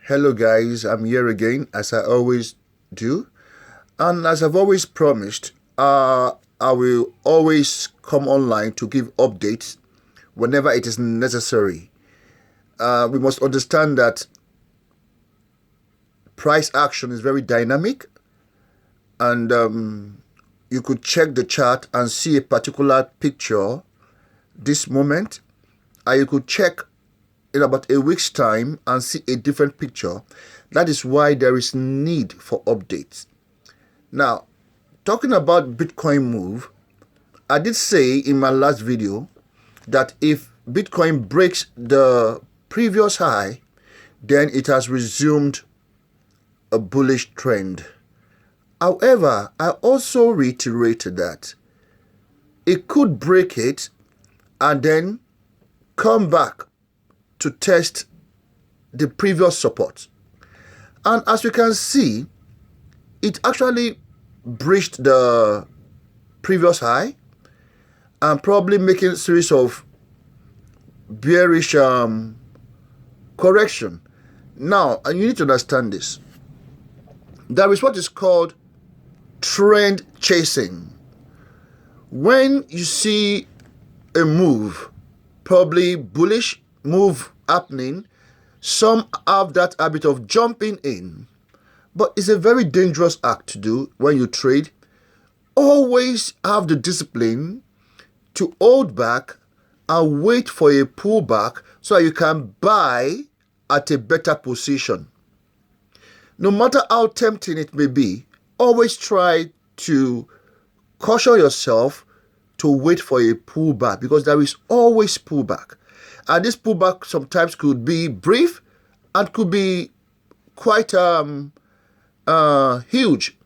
Hello guys, I'm here again as I always do, and as I've always promised, I will always come online to give updates whenever it is necessary. We must understand that price action is very dynamic, and you could check the chart and see a particular picture this moment, and you could check in about a week's time and see a different picture. That is why there is need for updates. Now, talking about Bitcoin move, I did say in my last video that if Bitcoin breaks the previous high, then it has resumed a bullish trend. However, I also reiterated that it could break it and then come back to test the previous support. And as you can see, it actually breached the previous high and probably making a series of bearish correction. Now, and you need to understand this. There is what is called trend chasing. When you see a move, probably bullish move happening, some have that habit of jumping in, but it's a very dangerous act to do when you trade. Always have the discipline to hold back and wait for a pullback so that you can buy at a better position. No matter how tempting it may be, always try to caution yourself to wait for a pullback, because there is always pullback. And this pullback sometimes could be brief and could be quite huge.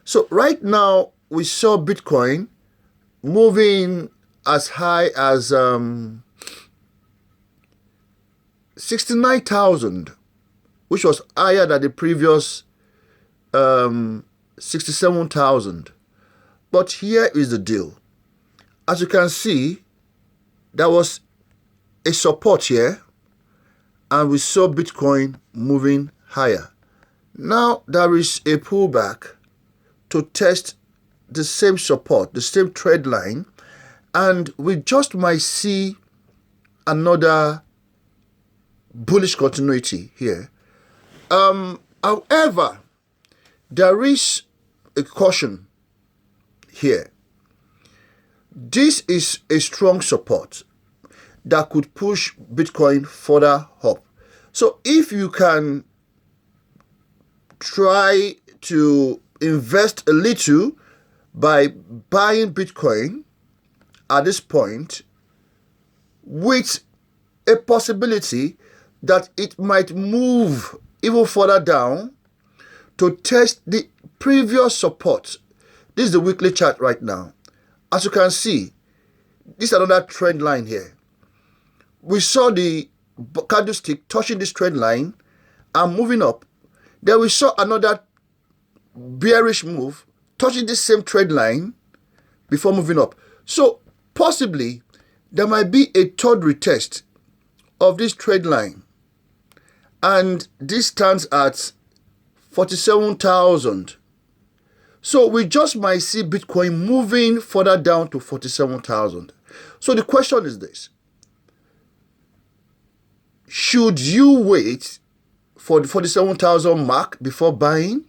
So right now we saw Bitcoin moving as high as 69,000, which was higher than the previous 67,000. But here is the deal. As you can see, there was a support here, and we saw Bitcoin moving higher. Now there is a pullback to test the same support, the same trend line, and we just might see another bullish continuity here. However, there is a caution here. This is a strong support that could push Bitcoin further up. So if you can try to invest a little by buying Bitcoin at this point, with a possibility that it might move even further down to test the previous support. This is the weekly chart right now. As you can see, this is another trend line here. We saw the candlestick touching this trend line and moving up. Then we saw another bearish move touching this same trend line before moving up. So possibly there might be a third retest of this trend line, and this stands at 47,000. So we just might see Bitcoin moving further down to 47,000. So the question is this: should you wait for the 47,000 mark before buying,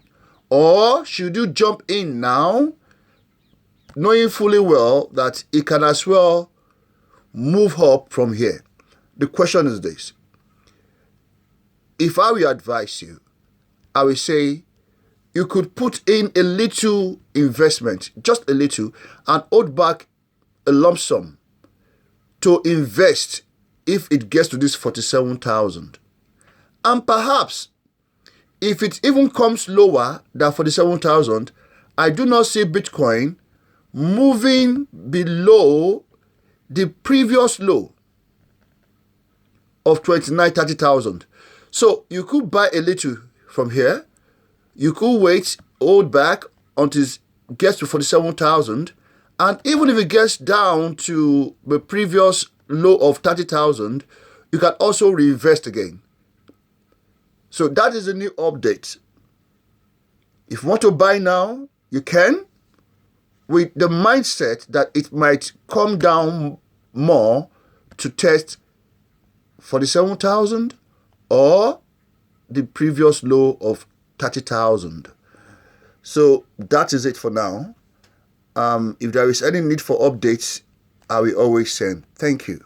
or should you jump in now, knowing fully well that it can as well move up from here? The question is this: if I will advise you, I will say you could put in a little investment, just a little, and hold back a lump sum to invest if it gets to this 47,000. And perhaps if it even comes lower than 47,000, I do not see Bitcoin moving below the previous low of 30,000. So you could buy a little from here. You could wait, hold back until it gets to 47,000. And even if it gets down to the previous low of 30,000, you can also reinvest again. So that is a new update. If you want to buy now, you can, with the mindset that it might come down more to test 47,000 or the previous low of 30,000. So that is it for now. If there is any need for updates, I will always send. Thank you.